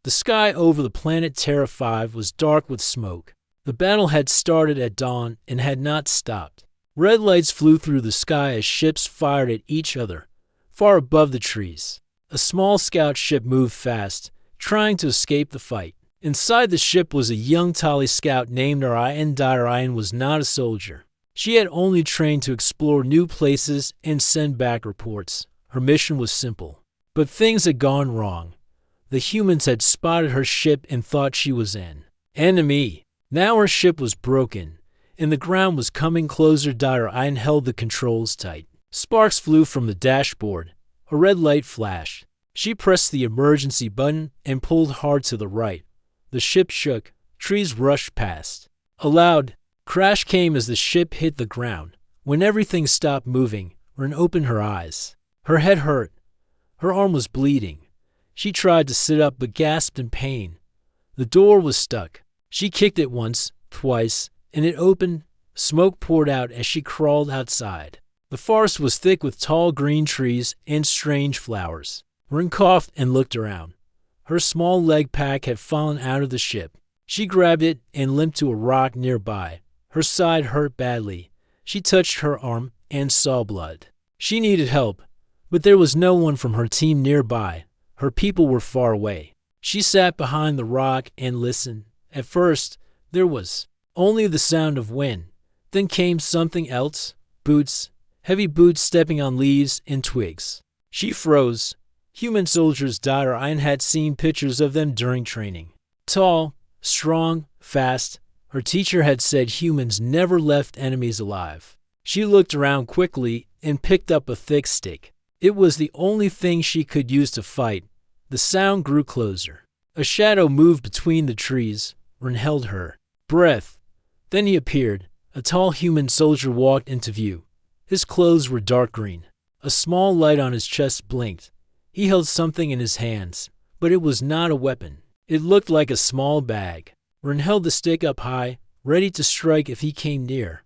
The sky over the planet Terra 5 was dark with smoke. The battle had started at dawn and had not stopped. Red lights flew through the sky as ships fired at each other, far above the trees. A small scout ship moved fast, trying to escape the fight. Inside the ship was a young Tali scout named Orion. Orion was not a soldier. She had only trained to explore new places and send back reports. Her mission was simple. But things had gone wrong. The humans had spotted her ship and thought she was an enemy. Now her ship was broken, and the ground was coming closer. Orion held the controls tight. Sparks flew from the dashboard. A red light flashed. She pressed the emergency button and pulled hard to the right. The ship shook. Trees rushed past. A loud crash came as the ship hit the ground. When everything stopped moving, Ren opened her eyes. Her head hurt. Her arm was bleeding. She tried to sit up but gasped in pain. The door was stuck. She kicked it once, twice, and it opened. Smoke poured out as she crawled outside. The forest was thick with tall green trees and strange flowers. Ren coughed and looked around. Her small leg pack had fallen out of the ship. She grabbed it and limped to a rock nearby. Her side hurt badly. She touched her arm and saw blood. She needed help, but there was no one from her team nearby. Her people were far away. She sat behind the rock and listened. At first, there was only the sound of wind. Then came something else. Boots. Heavy boots stepping on leaves and twigs. She froze. Human soldiers. Orion had seen pictures of them during training. Tall, strong, fast. Her teacher had said humans never left enemies alive. She looked around quickly and picked up a thick stick. It was the only thing she could use to fight. The sound grew closer. A shadow moved between the trees. Ren held her breath. Then he appeared. A tall human soldier walked into view. His clothes were dark green. A small light on his chest blinked. He held something in his hands, but it was not a weapon. It looked like a small bag. Ren held the stick up high, ready to strike if he came near.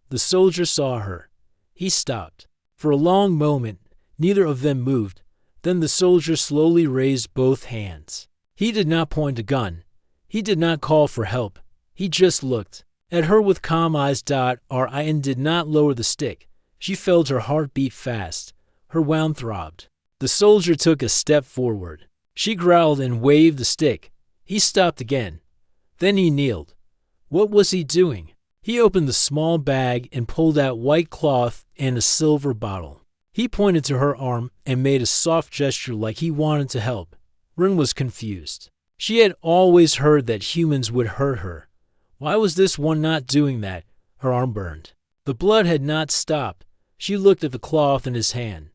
The soldier saw her. He stopped. For a long moment, neither of them moved. Then the soldier slowly raised both hands. He did not point a gun. He did not call for help. He just looked at her with calm eyes. Orion did not lower the stick. She felt her heart beat fast. Her wound throbbed. The soldier took a step forward. She growled and waved the stick. He stopped again. Then he kneeled. What was he doing? He opened the small bag and pulled out white cloth and a silver bottle. He pointed to her arm and made a soft gesture like he wanted to help. Ren was confused. She had always heard that humans would hurt her. Why was this one not doing that? Her arm burned. The blood had not stopped. She looked at the cloth in his hand,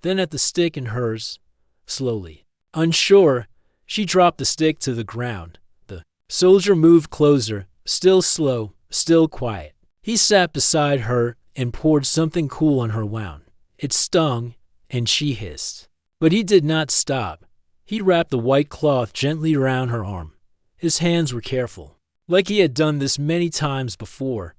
then at the stick in hers. Slowly, unsure, she dropped the stick to the ground. The soldier moved closer, still slow, still quiet. He sat beside her and poured something cool on her wound. It stung, and she hissed. But he did not stop. He wrapped the white cloth gently around her arm. His hands were careful, like he had done this many times before.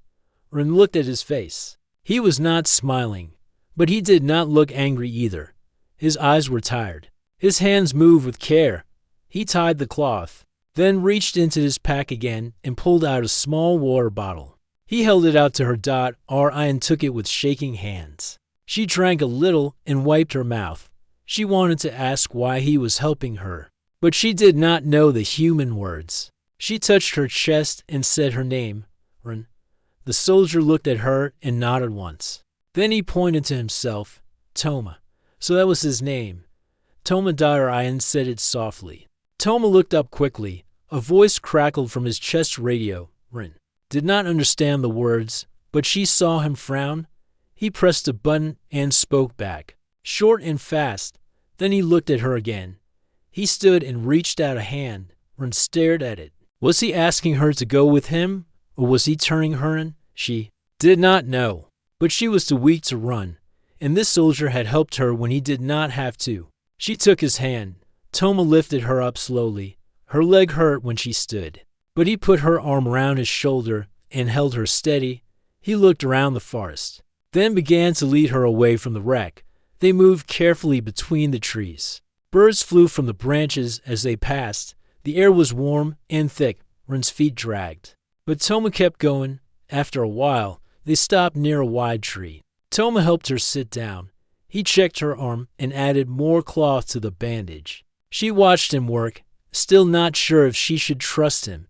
Ren looked at his face. He was not smiling, but he did not look angry either. His eyes were tired. His hands moved with care. He tied the cloth, then reached into his pack again and pulled out a small water bottle. He held it out to her. Orion took it with shaking hands. She drank a little and wiped her mouth. She wanted to ask why he was helping her, but she did not know the human words. She touched her chest and said her name, Ren. The soldier looked at her and nodded once. Then he pointed to himself, Toma. So that was his name. Toma. Orion said it softly. Toma looked up quickly. A voice crackled from his chest radio. Ren did not understand the words, but she saw him frown. He pressed a button and spoke back, short and fast. Then he looked at her again. He stood and reached out a hand. Ren stared at it. Was he asking her to go with him, or was he turning her in? She did not know, but she was too weak to run, and this soldier had helped her when he did not have to. She took his hand. Toma lifted her up slowly. Her leg hurt when she stood, but he put her arm around his shoulder and held her steady. He looked around the forest, then began to lead her away from the wreck. They moved carefully between the trees. Birds flew from the branches as they passed. The air was warm and thick. Rin's feet dragged. But Toma kept going. After a while, they stopped near a wide tree. Toma helped her sit down. He checked her arm and added more cloth to the bandage. She watched him work, still not sure if she should trust him.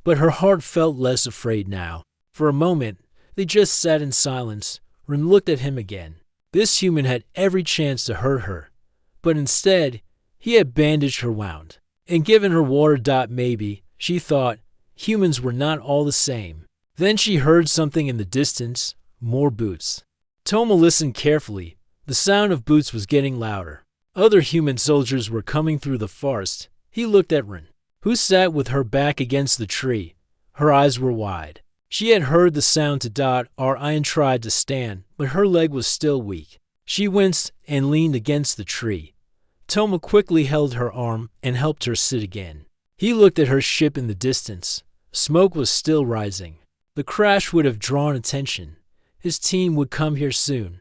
But her heart felt less afraid now. For a moment, they just sat in silence. Rin looked at him again. This human had every chance to hurt her. But instead, he had bandaged her wound. And given her water. Maybe, she thought, humans were not all the same. Then she heard something in the distance, more boots. Toma listened carefully. The sound of boots was getting louder. Other human soldiers were coming through the forest. He looked at Rin, who sat with her back against the tree. Her eyes were wide. She had heard the sound to Ryan tried to stand, but her leg was still weak. She winced and leaned against the tree. Toma quickly held her arm and helped her sit again. He looked at her ship in the distance. Smoke was still rising. The crash would have drawn attention. His team would come here soon.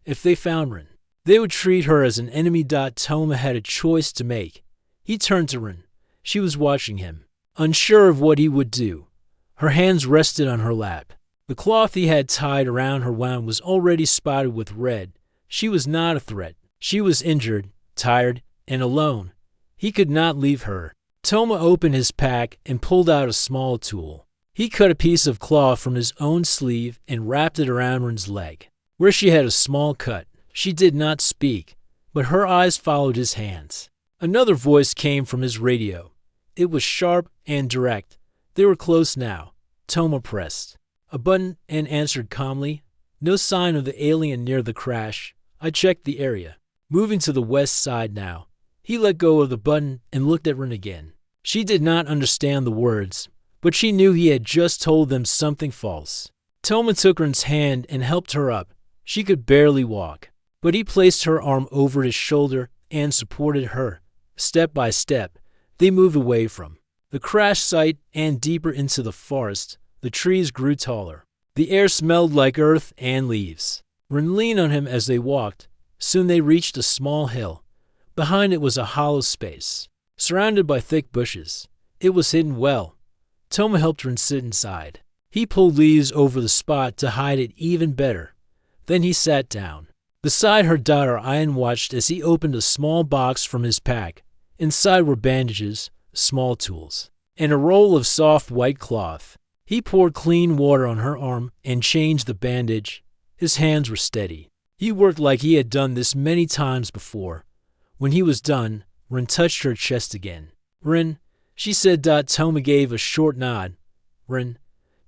If they found Rin, they would treat her as an enemy. Toma had a choice to make. He turned to Rin. She was watching him, unsure of what he would do. Her hands rested on her lap. The cloth he had tied around her wound was already spotted with red. She was not a threat. She was injured, tired, and alone. He could not leave her. Toma opened his pack and pulled out a small tool. He cut a piece of cloth from his own sleeve and wrapped it around Rin's leg, where she had a small cut. She did not speak, but her eyes followed his hands. Another voice came from his radio. It was sharp and direct. They were close now. Toma pressed a button and answered calmly. No sign of the alien near the crash. I checked the area. Moving to the west side now. He let go of the button and looked at Rin again. She did not understand the words, but she knew he had just told them something false. Toma took Rin's hand and helped her up. She could barely walk, but he placed her arm over his shoulder and supported her. Step by step, they moved away from the crash site and deeper into the forest. The trees grew taller. The air smelled like earth and leaves. Rin leaned on him as they walked. Soon they reached a small hill. Behind it was a hollow space, surrounded by thick bushes. It was hidden well. Toma helped Rin sit inside. He pulled leaves over the spot to hide it even better. Then he sat down. Beside her, Ryan watched as he opened a small box from his pack. Inside were bandages, small tools, and a roll of soft white cloth. He poured clean water on her arm and changed the bandage. His hands were steady. He worked like he had done this many times before. When he was done, Rin touched her chest again. Rin, she said. Toma gave a short nod. Rin.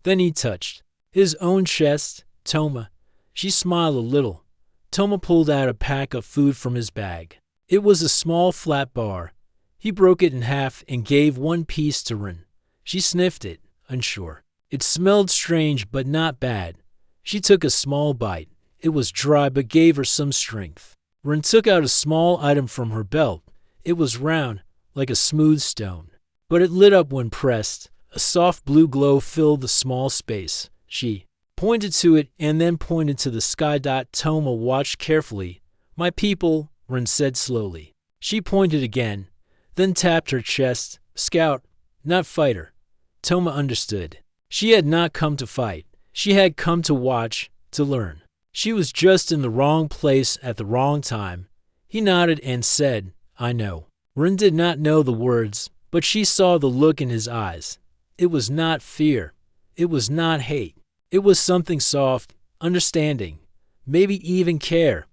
Then he touched his own chest. Toma. She smiled a little. Toma pulled out a pack of food from his bag. It was a small flat bar. He broke it in half and gave one piece to Rin. She sniffed it, unsure. It smelled strange but not bad. She took a small bite. It was dry but gave her some strength. Rin took out a small item from her belt. It was round, like a smooth stone, but it lit up when pressed. A soft blue glow filled the small space. She pointed to it and then pointed to the sky. Toma watched carefully. My people, Rin said slowly. She pointed again, then tapped her chest. Scout, not fighter. Toma understood. She had not come to fight. She had come to watch, to learn. She was just in the wrong place at the wrong time. He nodded and said, I know. Rin did not know the words, but she saw the look in his eyes. It was not fear. It was not hate. It was something soft, understanding, maybe even care.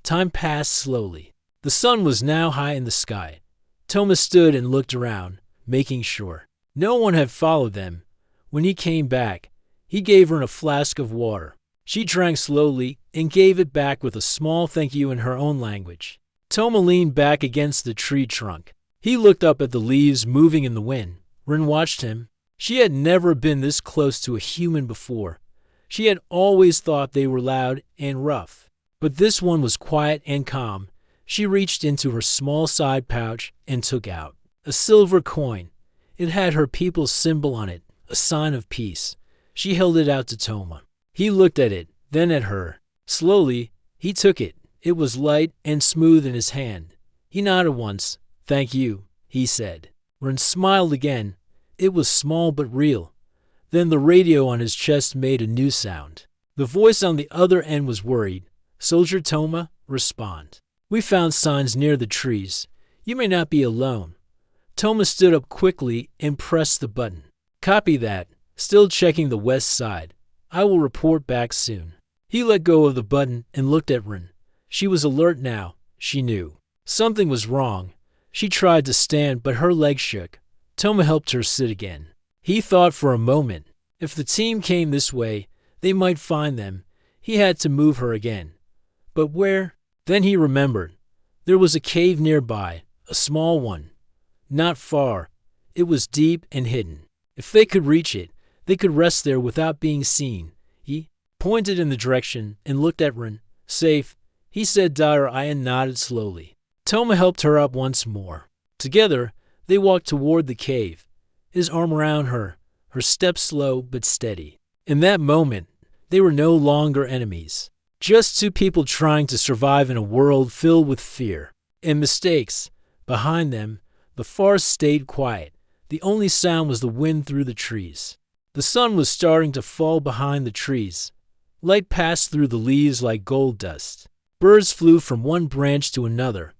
Time passed slowly. The sun was now high in the sky. Toma stood and looked around, making sure no one had followed them. When he came back, he gave her a flask of water. She drank slowly and gave it back with a small thank you in her own language. Toma leaned back against the tree trunk. He looked up at the leaves moving in the wind. Rin watched him. She had never been this close to a human before. She had always thought they were loud and rough, but this one was quiet and calm. She reached into her small side pouch and took out a silver coin. It had her people's symbol on it, a sign of peace. She held it out to Toma. He looked at it, then at her. Slowly, he took it. It was light and smooth in his hand. He nodded once. Thank you, he said. Ren smiled again. It was small but real. Then the radio on his chest made a new sound. The voice on the other end was worried. Soldier Toma, respond. We found signs near the trees. You may not be alone. Toma stood up quickly and pressed the button. Copy that. Still checking the west side. I will report back soon. He let go of the button and looked at Rin. She was alert now. She knew. Something was wrong. She tried to stand, but her legs shook. Toma helped her sit again. He thought for a moment. If the team came this way, they might find them. He had to move her again. But where? Then he remembered. There was a cave nearby, a small one. Not far. It was deep and hidden. If they could reach it, they could rest there without being seen. He pointed in the direction and looked at Rin. Safe, he said. Ian nodded slowly. Toma helped her up once more. Together, they walked toward the cave, his arm around her, her steps slow but steady. In that moment, they were no longer enemies. Just two people trying to survive in a world filled with fear and mistakes. Behind them, the forest stayed quiet. The only sound was the wind through the trees. The sun was starting to fall behind the trees. Light passed through the leaves like gold dust. Birds flew from one branch to another.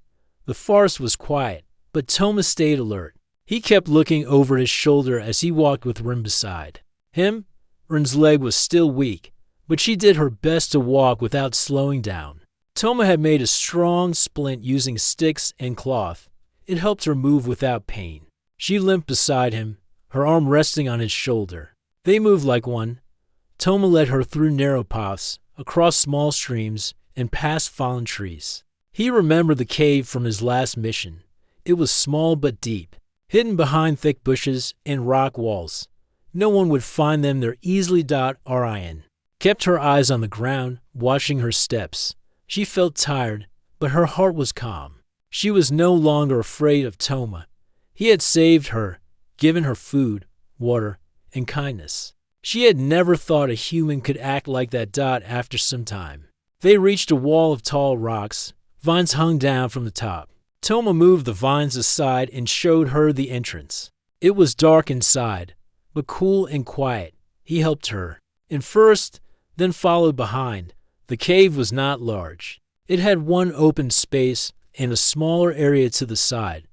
The forest was quiet, but Toma stayed alert. He kept looking over his shoulder as he walked with Rin beside him. Rin's leg was still weak, but she did her best to walk without slowing down. Toma had made a strong splint using sticks and cloth. It helped her move without pain. She limped beside him, her arm resting on his shoulder. They moved like one. Toma led her through narrow paths, across small streams, and past fallen trees. He remembered the cave from his last mission. It was small but deep, hidden behind thick bushes and rock walls. No one would find them there easily. Ryan kept her eyes on the ground, watching her steps. She felt tired, but her heart was calm. She was no longer afraid of Toma. He had saved her, given her food, water, and kindness. She had never thought a human could act like that. After some time, they reached a wall of tall rocks. Vines hung down from the top. Toma moved the vines aside and showed her the entrance. It was dark inside, but cool and quiet. He helped her. And first, then followed behind. The cave was not large. It had one open space and a smaller area to the side.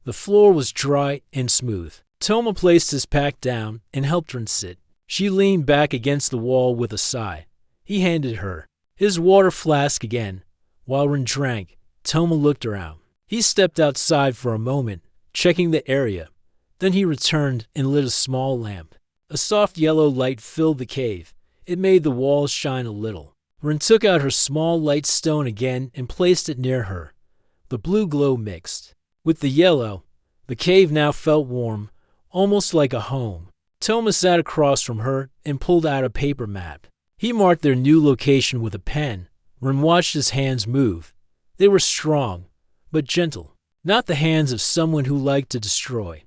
The floor was dry and smooth. Toma placed his pack down and helped Rin sit. She leaned back against the wall with a sigh. He handed her his water flask again. While Rin drank, Toma looked around. He stepped outside for a moment, checking the area. Then he returned and lit a small lamp. A soft yellow light filled the cave. It made the walls shine a little. Rin took out her small light stone again and placed it near her. The blue glow mixed with the yellow. The cave now felt warm, almost like a home. Toma sat across from her and pulled out a paper map. He marked their new location with a pen. Rin watched his hands move. They were strong, but gentle. Not the hands of someone who liked to destroy.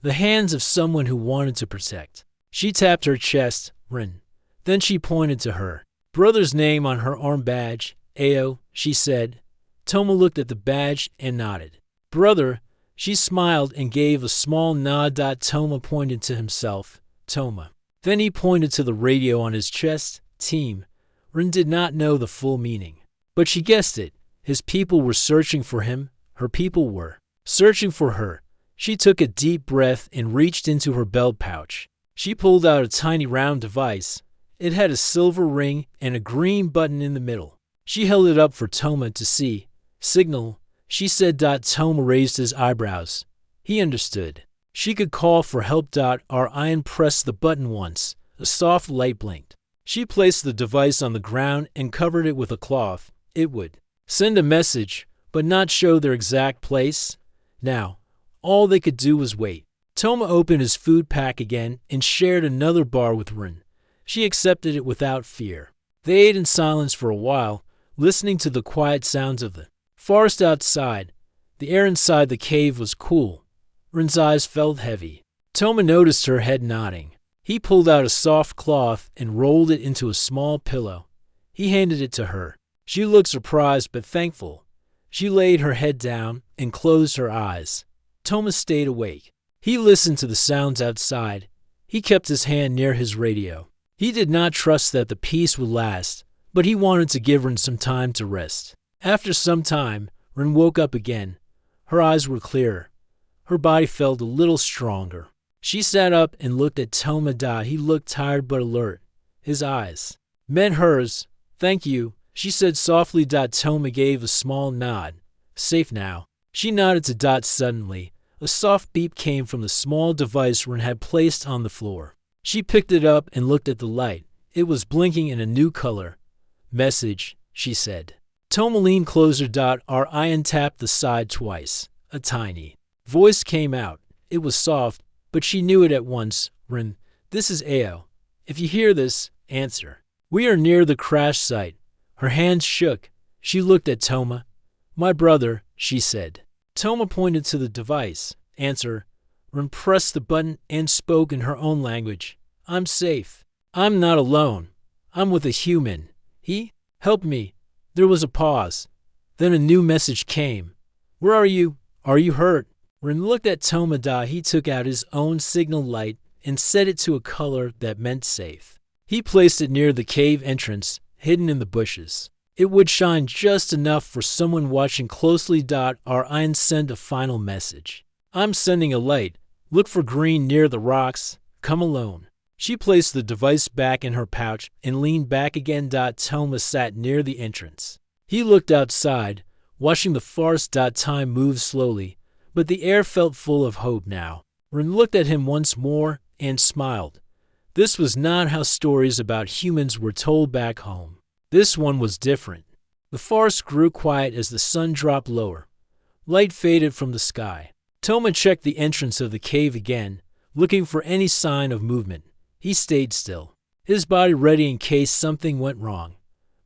The hands of someone who wanted to protect. She tapped her chest. Rin. Then she pointed to her brother's name on her arm badge. Ao, she said. Toma looked at the badge and nodded. Brother. She smiled and gave a small nod. Toma pointed to himself. Toma. Then he pointed to the radio on his chest. Team. Rin did not know the full meaning, but she guessed it. His people were searching for him. Her people were searching for her. She took a deep breath and reached into her belt pouch. She pulled out a tiny round device. It had a silver ring and a green button in the middle. She held it up for Toma to see. Signal, she said. Toma raised his eyebrows. He understood. She could call for help. Ryan pressed the button once. A soft light blinked. She placed the device on the ground and covered it with a cloth. It would send a message, but not show their exact place. Now, all they could do was wait. Toma opened his food pack again and shared another bar with Rin. She accepted it without fear. They ate in silence for a while, listening to the quiet sounds of the forest outside. The air inside the cave was cool. Rin's eyes felt heavy. Toma noticed her head nodding. He pulled out a soft cloth and rolled it into a small pillow. He handed it to her. She looked surprised but thankful. She laid her head down and closed her eyes. Toma stayed awake. He listened to the sounds outside. He kept his hand near his radio. He did not trust that the peace would last, but he wanted to give Rin some time to rest. After some time, Rin woke up again. Her eyes were clearer. Her body felt a little stronger. She sat up and looked at Toma Da. He looked tired but alert. His eyes met hers. "Thank you," she said softly. Toma gave a small nod. "Safe now." She nodded to Dot suddenly. A soft beep came from the small device Rin had placed on the floor. She picked it up and looked at the light. It was blinking in a new color. "Message," she said. Toma leaned closer. Our iron tapped the side twice. A tiny voice came out. It was soft, but she knew it at once. "Rin, this is Ao. If you hear this, answer. We are near the crash site." Her hands shook. She looked at Toma. "My brother," she said. Toma pointed to the device. "Answer." Rin pressed the button and spoke in her own language. "I'm safe. I'm not alone. I'm with a human. He helped me." There was a pause. Then a new message came. "Where are you? Are you hurt?" Rin looked at Toma Da. He took out his own signal light and set it to a color that meant safe. He placed it near the cave entrance, hidden in the bushes. It would shine just enough for someone watching closely. Our Iron sent a final message. "I'm sending a light. Look for green near the rocks. Come alone." She placed the device back in her pouch and leaned back again. Toma sat near the entrance. He looked outside, watching the forest. Time moved slowly, but the air felt full of hope now. Rin looked at him once more and smiled. This was not how stories about humans were told back home. This one was different. The forest grew quiet as the sun dropped lower. Light faded from the sky. Toma checked the entrance of the cave again, looking for any sign of movement. He stayed still, his body ready in case something went wrong.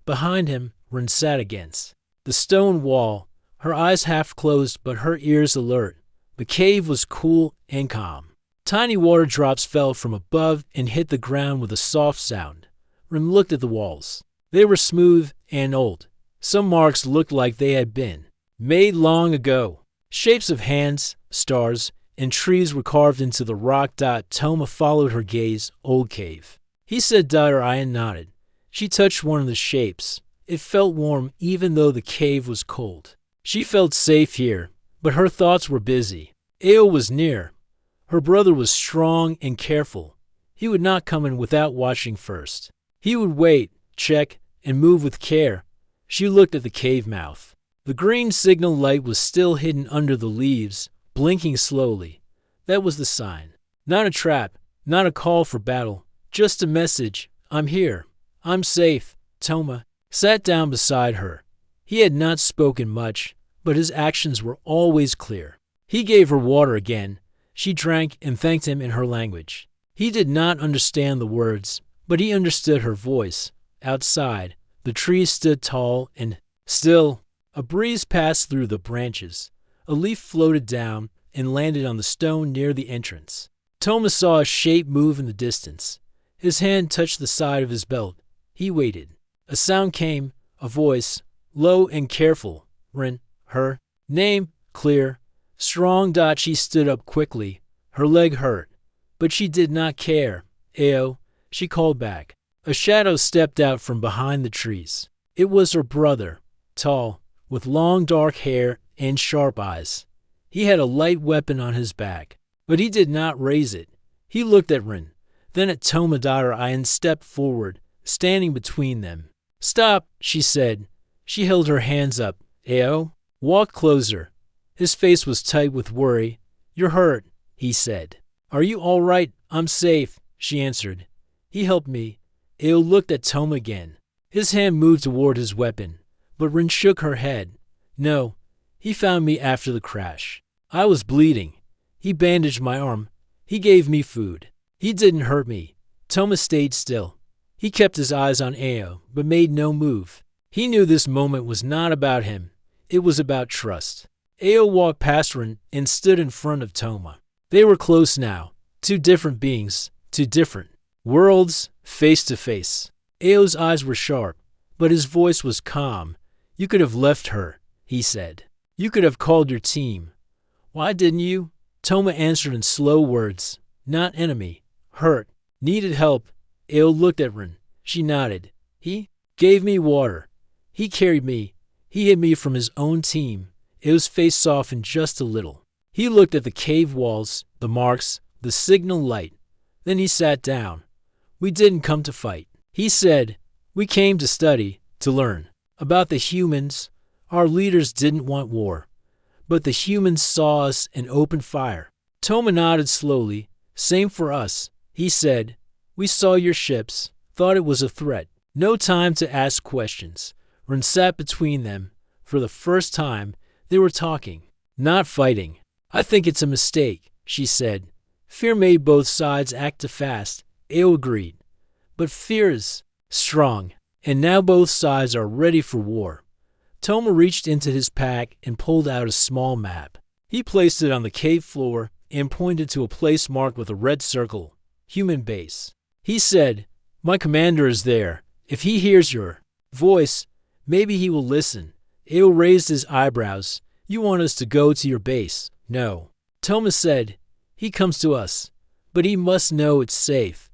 Behind him, Rin sat against the stone wall, her eyes half closed but her ears alert. The cave was cool and calm. Tiny water drops fell from above and hit the ground with a soft sound. Rin looked at the walls. They were smooth and old. Some marks looked like they had been made long ago. Shapes of hands, stars, and trees were carved into the rock. Toma followed her gaze. "Old cave," he said. Her eye nodded. She touched one of the shapes. It felt warm even though the cave was cold. She felt safe here, but her thoughts were busy. Ao was near. Her brother was strong and careful. He would not come in without watching first. He would wait, check, and move with care. She looked at the cave mouth. The green signal light was still hidden under the leaves, blinking slowly. That was the sign. Not a trap, not a call for battle, just a message. "I'm here. I'm safe." Toma sat down beside her. He had not spoken much, but his actions were always clear. He gave her water again. She drank and thanked him in her language. He did not understand the words, but he understood her voice. Outside, the trees stood tall and still. A breeze passed through the branches. A leaf floated down and landed on the stone near the entrance. Toma saw a shape move in the distance. His hand touched the side of his belt. He waited. A sound came, a voice, low and careful. Rin, her name, clear, strong. She stood up quickly. Her leg hurt, but she did not care. "Ao," she called back. A shadow stepped out from behind the trees. It was her brother, tall, with long dark hair and sharp eyes. He had a light weapon on his back, but he did not raise it. He looked at Rin, then at Toma. And stepped forward, standing between them. "Stop," she said. She held her hands up. "Ao, walk closer." His face was tight with worry. "You're hurt," he said. "Are you all right?" "I'm safe," she answered. "He helped me." Ao looked at Toma again. His hand moved toward his weapon, but Rin shook her head. "No, he found me after the crash. I was bleeding. He bandaged my arm. He gave me food. He didn't hurt me." Toma stayed still. He kept his eyes on Ao, but made no move. He knew this moment was not about him. It was about trust. Ao walked past Rin and stood in front of Toma. They were close now. Two different beings, two different worlds, face to face. Ao's eyes were sharp, but his voice was calm. "You could have left her," he said. "You could have called your team." "Why didn't you?" Toma answered in slow words. Not enemy. Hurt. Needed help. Ayo looked at Rin. She nodded. He gave me water. He carried me. He hid me from his own team. Ayo's face softened just a little. He looked at the cave walls, the marks, the signal light. Then he sat down. We didn't come to fight. He said, we came to study, to learn. About the humans, our leaders didn't want war. But the humans saw us and opened fire. Toma nodded slowly. Same for us. He said, we saw your ships, thought it was a threat. No time to ask questions. Rin sat between them. For the first time, they were talking, not fighting. I think it's a mistake, she said. Fear made both sides act too fast. Ayo agreed. But fear is strong, and now both sides are ready for war. Toma reached into his pack and pulled out a small map. He placed it on the cave floor and pointed to a place marked with a red circle, human base. He said, my commander is there. If he hears your voice, maybe he will listen. Ayo raised his eyebrows. You want us to go to your base? No. Toma said, he comes to us, but he must know it's safe.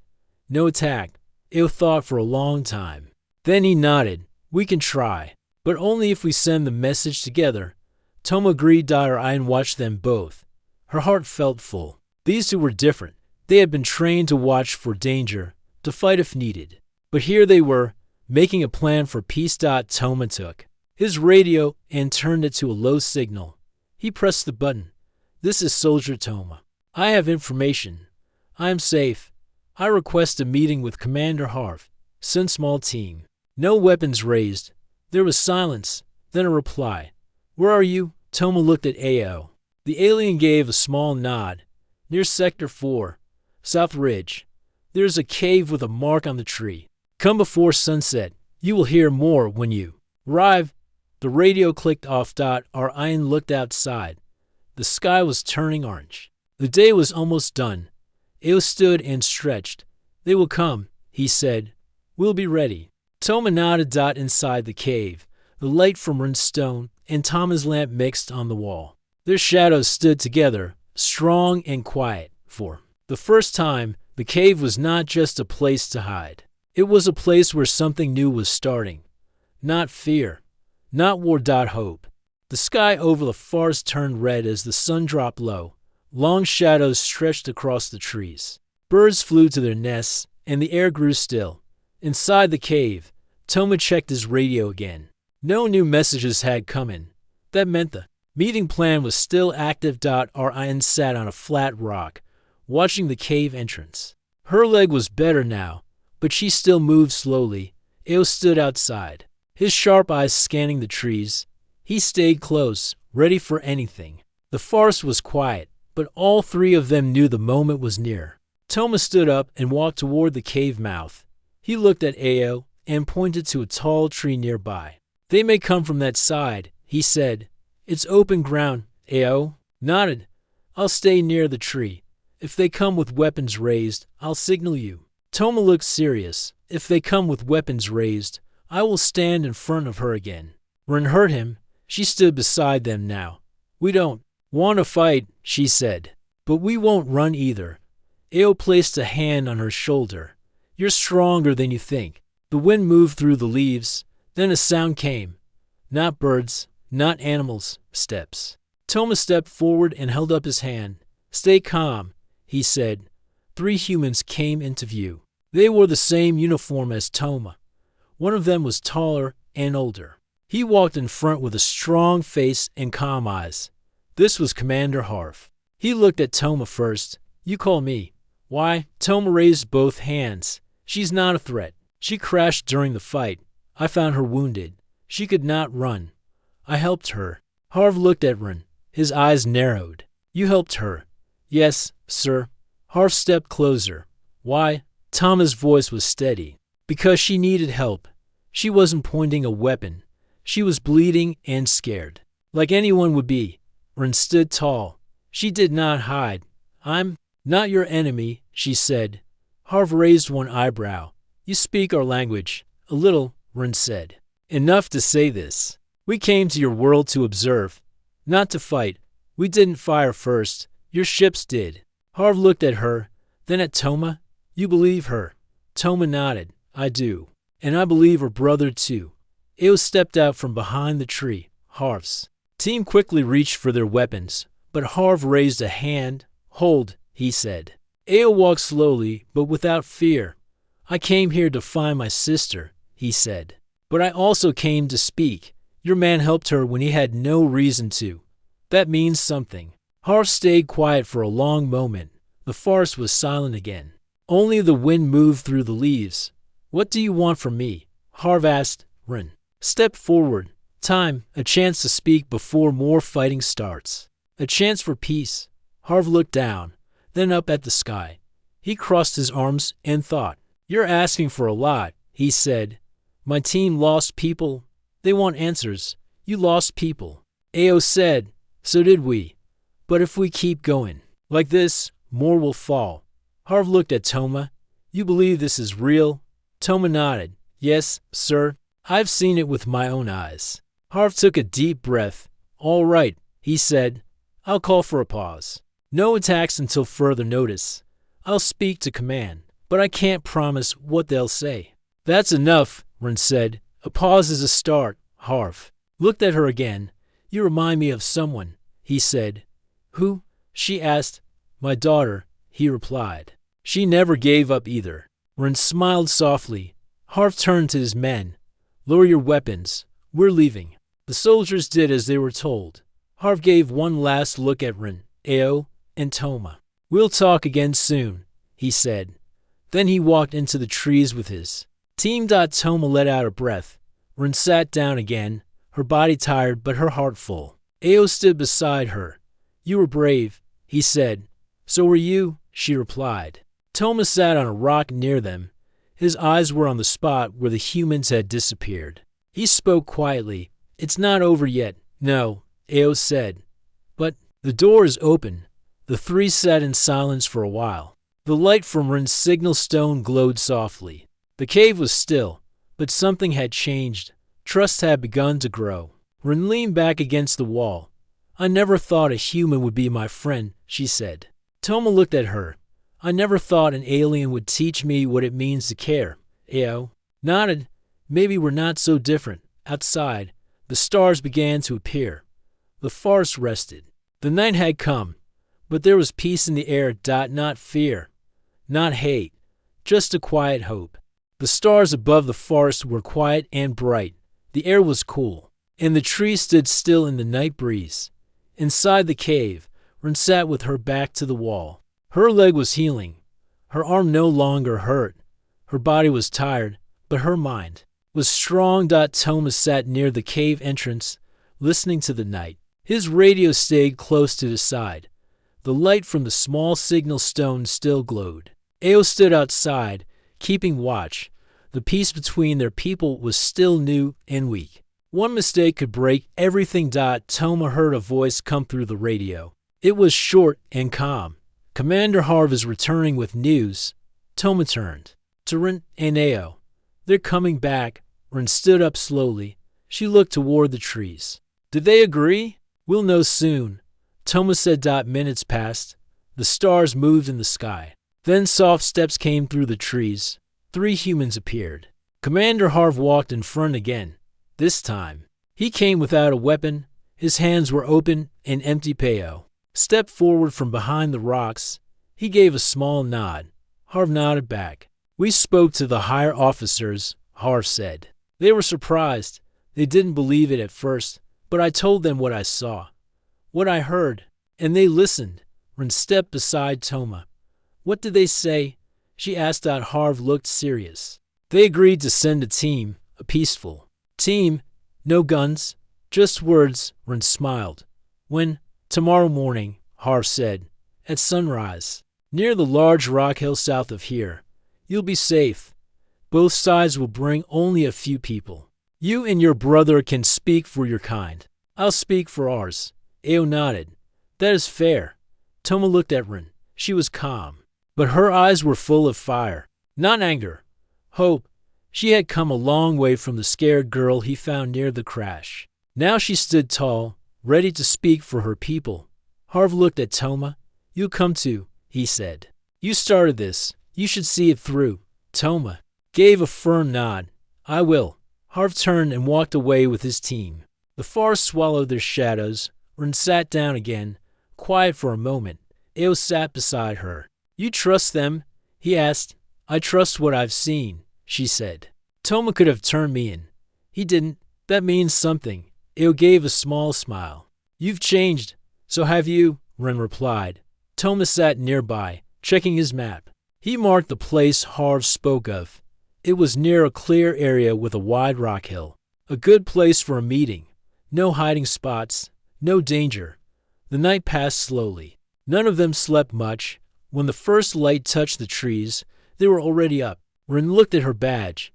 No attack. Ayo thought for a long time. Then he nodded. We can try, but only if we send the message together. Toma agreed. Ayan watched them both. Her heart felt full. These two were different. They had been trained to watch for danger, to fight if needed. But here they were, making a plan for peace. Toma took his radio and turned it to a low signal. He pressed the button. This is Soldier Toma. I have information. I am safe. I request a meeting with Commander Harv. Send small team. No weapons raised. There was silence, then a reply. Where are you? Toma looked at Ayo. The alien gave a small nod. Near Sector 4, South Ridge. There's a cave with a mark on the tree. Come before sunset. You will hear more when you arrive. The radio clicked off. Our Ayan looked outside. The sky was turning orange. The day was almost done. Ayo stood and stretched. They will come, he said. We'll be ready. Toma nodded. Inside the cave, the light from Rin's stone and Toma's lamp mixed on the wall. Their shadows stood together, strong and quiet. For the first time, the cave was not just a place to hide. It was a place where something new was starting. Not fear, not war. Hope. The sky over the forest turned red as the sun dropped low. Long shadows stretched across the trees. Birds flew to their nests, and the air grew still. Inside the cave, Toma checked his radio again. No new messages had come in. That meant the meeting plan was still active. Our Ayan sat on a flat rock, watching the cave entrance. Her leg was better now, but she still moved slowly. Ayo stood outside, his sharp eyes scanning the trees. He stayed close, ready for anything. The forest was quiet, but all three of them knew the moment was near. Toma stood up and walked toward the cave mouth. He looked at Ayo and pointed to a tall tree nearby. They may come from that side, he said. It's open ground. Ayo nodded. I'll stay near the tree. If they come with weapons raised, I'll signal you. Toma looked serious. If they come with weapons raised, I will stand in front of her again. Rin heard him. She stood beside them now. We don't want to fight, she said. But we won't run either. Ayo placed a hand on her shoulder. You're stronger than you think. The wind moved through the leaves. Then a sound came. Not birds, not animals, steps. Toma stepped forward and held up his hand. Stay calm, he said. 3 humans came into view. They wore the same uniform as Toma. One of them was taller and older. He walked in front with a strong face and calm eyes. This was Commander Harv. He looked at Toma first. You call me. Why? Toma raised both hands. She's not a threat. She crashed during the fight. I found her wounded. She could not run. I helped her. Harv looked at Rin. His eyes narrowed. You helped her. Yes, sir. Harv stepped closer. Why? Toma's voice was steady. Because she needed help. She wasn't pointing a weapon. She was bleeding and scared. Like anyone would be. Rin stood tall. She did not hide. I'm not your enemy, she said. Harv raised one eyebrow. You speak our language. A little, Rin said. Enough to say this. We came to your world to observe, not to fight. We didn't fire first. Your ships did. Harv looked at her, then at Toma. You believe her? Toma nodded. I do. And I believe her brother too. Ao stepped out from behind the tree. Harv's team quickly reached for their weapons, but Harv raised a hand. Hold, he said. Ao walked slowly, but without fear. I came here to find my sister, he said. But I also came to speak. Your man helped her when he had no reason to. That means something. Harv stayed quiet for a long moment. The forest was silent again. Only the wind moved through the leaves. What do you want from me? Harv asked. Rin stepped forward. Time, a chance to speak before more fighting starts. A chance for peace. Harv looked down, then up at the sky. He crossed his arms and thought. You're asking for a lot, he said. My team lost people. They want answers. You lost people. Ao said. So did we. But if we keep going like this, more will fall. Harv looked at Toma. You believe this is real? Toma nodded. Yes, sir. I've seen it with my own eyes. Harv took a deep breath. All right, he said. I'll call for a pause. No attacks until further notice. I'll speak to command, but I can't promise what they'll say. That's enough, Rin said. A pause is a start. Harv looked at her again. You remind me of someone, he said. Who? She asked. My daughter, he replied. She never gave up either. Rin smiled softly. Harv turned to his men. Lower your weapons. We're leaving. The soldiers did as they were told. Harv gave one last look at Rin, Ao, and Toma. We'll talk again soon, he said. Then he walked into the trees with his team. Toma let out a breath. Rin sat down again, her body tired but her heart full. Ao stood beside her. You were brave, he said. So were you, she replied. Toma sat on a rock near them. His eyes were on the spot where the humans had disappeared. He spoke quietly. It's not over yet. No, Ao said. But the door is open. The three sat in silence for a while. The light from Rin's signal stone glowed softly. The cave was still, but something had changed. Trust had begun to grow. Rin leaned back against the wall. I never thought a human would be my friend, she said. Toma looked at her. I never thought an alien would teach me what it means to care. Ao nodded. Maybe we're not so different. Outside, the stars began to appear. The forest rested. The night had come, but there was peace in the air. Not fear, not hate, just a quiet hope. The stars above the forest were quiet and bright. The air was cool, and the trees stood still in the night breeze. Inside the cave, Rin sat with her back to the wall. Her leg was healing. Her arm no longer hurt. Her body was tired, but her mind was strong. Toma sat near the cave entrance, listening to the night. His radio stayed close to his side. The light from the small signal stone still glowed. Ao stood outside, keeping watch. The peace between their people was still new and weak. One mistake could break everything. Toma heard a voice come through the radio. It was short and calm. Commander Harv is returning with news. Toma turned to Rin and Ao. They're coming back. Rin stood up slowly. She looked toward the trees. Did they agree? We'll know soon. Toma said. Minutes passed. The stars moved in the sky. Then soft steps came through the trees. 3 humans appeared. Commander Harv walked in front again. This time, he came without a weapon. His hands were open and empty. Ao stepped forward from behind the rocks. He gave a small nod. Harv nodded back. We spoke to the higher officers, Harv said. They were surprised. They didn't believe it at first, but I told them what I saw, what I heard, and they listened. Rin stepped beside Toma. What did they say? She asked. Harv looked serious. They agreed to send a team, a peaceful team, no guns, just words. Rin smiled. When? Tomorrow morning, Harv said. At sunrise, near the large rock hill south of here. You'll be safe. Both sides will bring only a few people. You and your brother can speak for your kind. I'll speak for ours. Ao nodded. That is fair. Toma looked at Rin. She was calm, but her eyes were full of fire. Not anger. Hope. She had come a long way from the scared girl he found near the crash. Now she stood tall, ready to speak for her people. Harv looked at Toma. "You'll come too," he said. "You started this. You should see it through." Toma gave a firm nod. "I will." Harv turned and walked away with his team. The forest swallowed their shadows. Ren sat down again, quiet for a moment. Eo sat beside her. "You trust them?" he asked. "I trust what I've seen," she said. "Toma could have turned me in. He didn't. That means something." Eo gave a small smile. "You've changed. So have you," Ren replied. Toma sat nearby, checking his map. He marked the place Harv spoke of. It was near a clear area with a wide rock hill. A good place for a meeting. No hiding spots, no danger. The night passed slowly. None of them slept much. When the first light touched the trees, they were already up. Ren looked at her badge.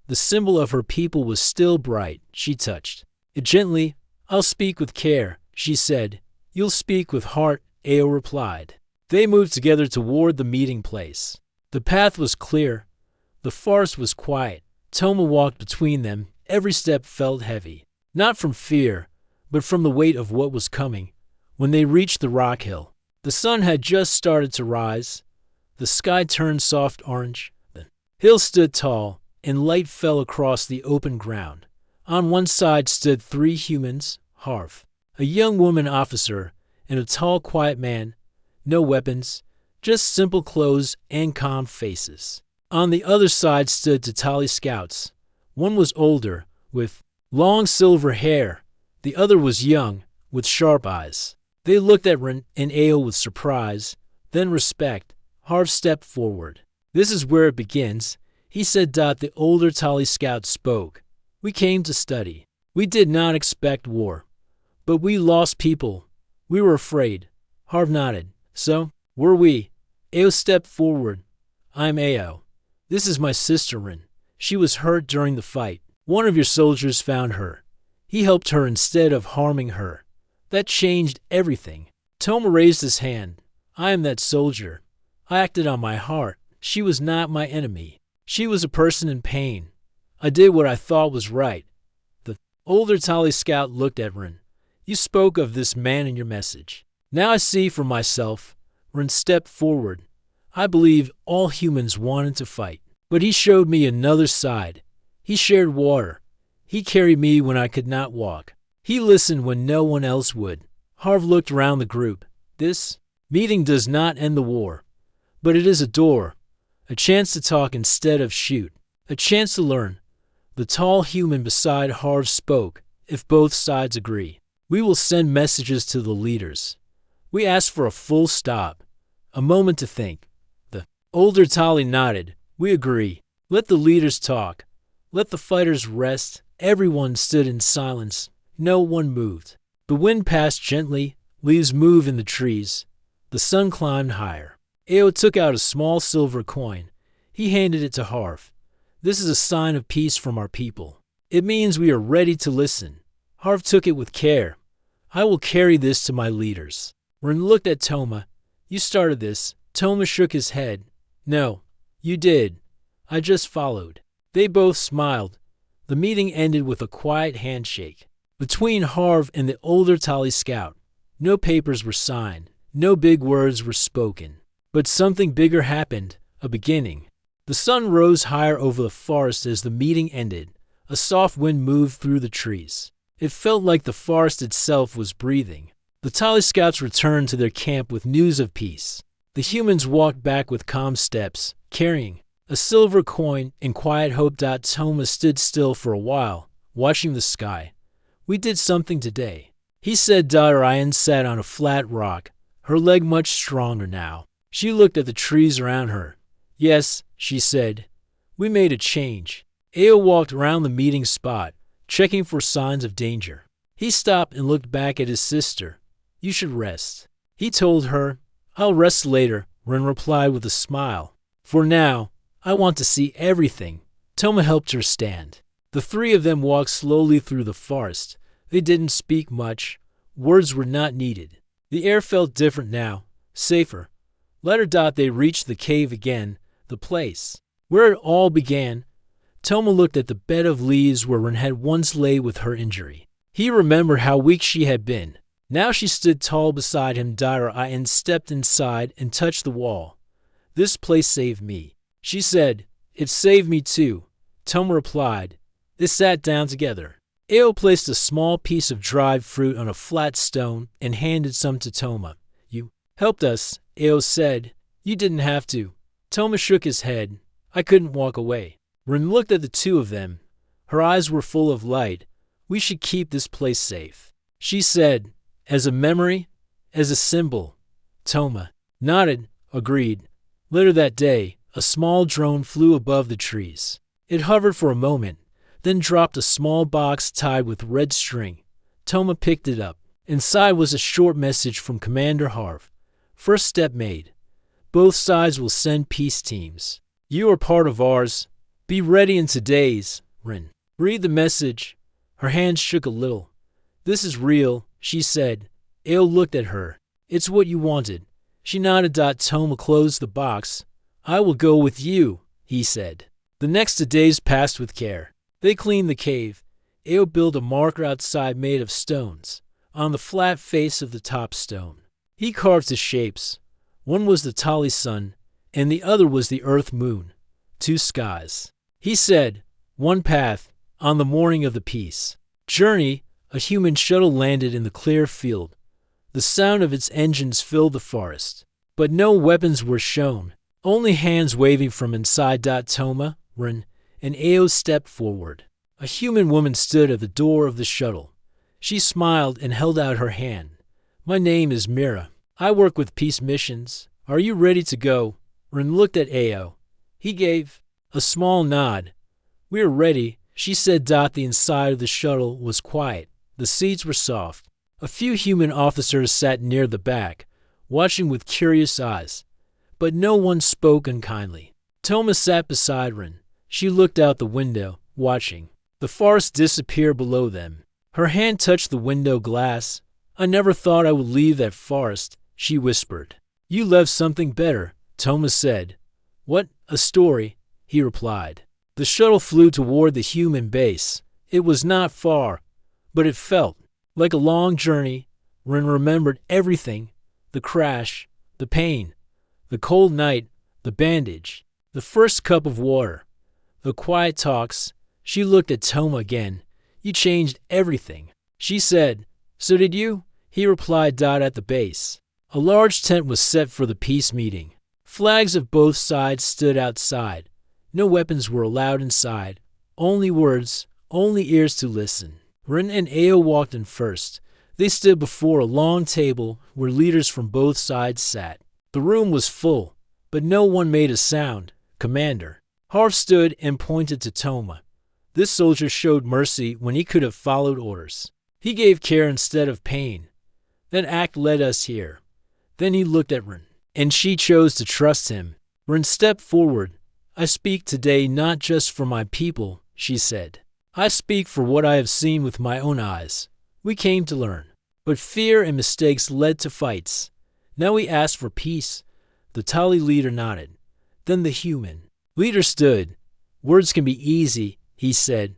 The symbol of her people was still bright. She touched it gently. "I'll speak with care," she said. "You'll speak with heart," Eo replied. They moved together toward the meeting place. The path was clear. The forest was quiet. Toma walked between them. Every step felt heavy. Not from fear, but from the weight of what was coming. When they reached the rock hill, the sun had just started to rise. The sky turned soft orange. The hill stood tall, and light fell across the open ground. On one side stood 3 humans, Harv, a young woman officer, and a tall, quiet man. No weapons, just simple clothes and calm faces. On the other side stood Tatali scouts. One was older, with long silver hair. The other was young, with sharp eyes. They looked at Ren and Eo with surprise, then respect. Harv stepped forward. "This is where it begins," he said. The older Tali scout spoke. "We came to study. We did not expect war. But we lost people. We were afraid." Harv nodded. "So were we." Eo stepped forward. "I'm Eo. This is my sister Ren. She was hurt during the fight. One of your soldiers found her. He helped her instead of harming her. That changed everything." Toma raised his hand. "I am that soldier. I acted on my heart. She was not my enemy. She was a person in pain. I did what I thought was right." The older Tali scout looked at Ren. "You spoke of this man in your message. Now I see for myself." Ren stepped forward. "I believe all humans wanted to fight. But he showed me another side. He shared water. He carried me when I could not walk. He listened when no one else would." Harv looked around the group. "This meeting does not end the war. But it is a door. A chance to talk instead of shoot. A chance to learn." The tall human beside Harv spoke. "If both sides agree, we will send messages to the leaders. We ask for a full stop. A moment to think." The older Tali nodded. "We agree. Let the leaders talk. Let the fighters rest." Everyone stood in silence. No one moved. The wind passed gently. Leaves moved in the trees. The sun climbed higher. Eo took out a small silver coin. He handed it to Harv. "This is a sign of peace from our people. It means we are ready to listen." Harv took it with care. "I will carry this to my leaders." Ren looked at Toma. "You started this." Toma shook his head. "No, you did. I just followed." They both smiled. The meeting ended with a quiet handshake between Harv and the older Tali scout. No papers were signed. No big words were spoken. But something bigger happened, a beginning. The sun rose higher over the forest as the meeting ended. A soft wind moved through the trees. It felt like the forest itself was breathing. The Tali scouts returned to their camp with news of peace. The humans walked back with calm steps, carrying a silver coin in quiet hope. Toma stood still for a while, watching the sky. "We did something today," he said. Ryan sat on a flat rock, her leg much stronger now. She looked at the trees around her. "Yes," she said, "we made a change." Eo walked around the meeting spot, checking for signs of danger. He stopped and looked back at his sister. "You should rest," he told her. "I'll rest later," Ren replied with a smile. "For now, I want to see everything." Toma helped her stand. The 3 of them walked slowly through the forest. They didn't speak much. Words were not needed. The air felt different now, safer. Later. They reached the cave again, the place where it all began. Toma looked at the bed of leaves where Ren had once lay with her injury. He remembered how weak she had been. Now she stood tall beside him, her eye, and stepped inside and touched the wall. This place saved me. She said, It saved me too. Toma replied. They sat down together. Ao placed a small piece of dried fruit on a flat stone and handed some to Toma. You helped us, Ao said. You didn't have to. Toma shook his head. I couldn't walk away. Rin looked at the two of them. Her eyes were full of light. We should keep this place safe. She said, as a memory, as a symbol. Toma nodded, agreed. Later that day, a small drone flew above the trees. It hovered for a moment, then dropped a small box tied with red string. Toma picked it up. Inside was a short message from Commander Harv. First step made. Both sides will send peace teams. You are part of ours. Be ready in 2 days, Rin. Read the message. Her hands shook a little. This is real, she said. Ao looked at her. It's what you wanted. She nodded. Toma closed the box. I will go with you, he said. The next 2 days passed with care. They cleaned the cave. Ao built a marker outside made of stones. On the flat face of the top stone, he carved the shapes. One was the Tali sun, and the other was the earth moon. 2 skies. He said, one path, on the morning of the peace journey, a human shuttle landed in the clear field. The sound of its engines filled the forest. But no weapons were shown, only hands waving from inside. Toma, Rin, and Ao stepped forward. A human woman stood at the door of the shuttle. She smiled and held out her hand. My name is Mira. I work with peace missions. Are you ready to go? Rin looked at Ao. He gave a small nod. We're ready, she said. The inside of the shuttle was quiet. The seats were soft. A few human officers sat near the back, watching with curious eyes. But no one spoke unkindly. Toma sat beside Rin. She looked out the window, watching. The forest disappeared below them. Her hand touched the window glass. I never thought I would leave that forest, she whispered. You left something better, Toma said. What? A story, he replied. The shuttle flew toward the human base. It was not far, but it felt like a long journey. Rin remembered everything. The crash, the pain, the cold night, the bandage, the first cup of water, the quiet talks. She looked at Toma again. You changed everything, she said. So did you? He replied. At the base, a large tent was set for the peace meeting. Flags of both sides stood outside. No weapons were allowed inside. Only words, only ears to listen. Rin and Ao walked in first. They stood before a long table where leaders from both sides sat. The room was full, but no one made a sound. Commander Harv stood and pointed to Toma. This soldier showed mercy when he could have followed orders. He gave care instead of pain. That act led us here. Then he looked at Rin, and she chose to trust him. Rin stepped forward. I speak today not just for my people, she said. I speak for what I have seen with my own eyes. We came to learn, but fear and mistakes led to fights. Now we ask for peace. The Tali leader nodded. Then the human leader stood. Words can be easy, he said,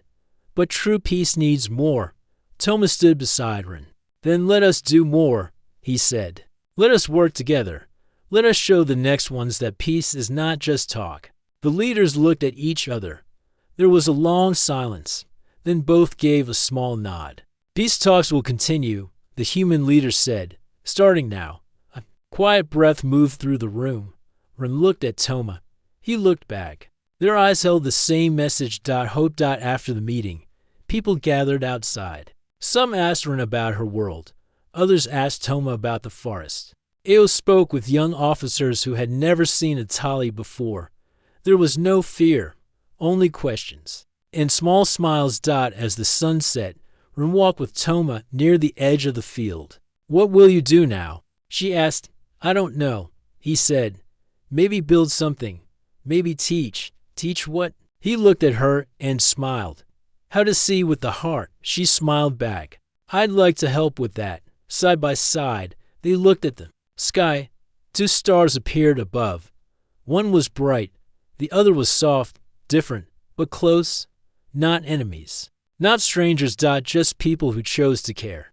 but true peace needs more. Toma stood beside Rin. Then let us do more, he said. Let us work together. Let us show the next ones that peace is not just talk. The leaders looked at each other. There was a long silence. Then both gave a small nod. Peace talks will continue, the human leader said, starting now. A quiet breath moved through the room. Rin looked at Toma. He looked back. Their eyes held the same message. Hope. After the meeting, people gathered outside. Some asked Rin about her world. Others asked Toma about the forest. Ao spoke with young officers who had never seen a Tali before. There was no fear, only questions, and small smiles. As the sun set, Rin walked with Toma near the edge of the field. What will you do now? She asked. I don't know, he said. Maybe build something. Maybe teach. Teach what? He looked at her and smiled. How to see with the heart, she smiled back. I'd like to help with that. Side by side, they looked at the sky. 2 stars appeared above. One was bright. The other was soft, different, but close. Not enemies. Not strangers. Just people who chose to care.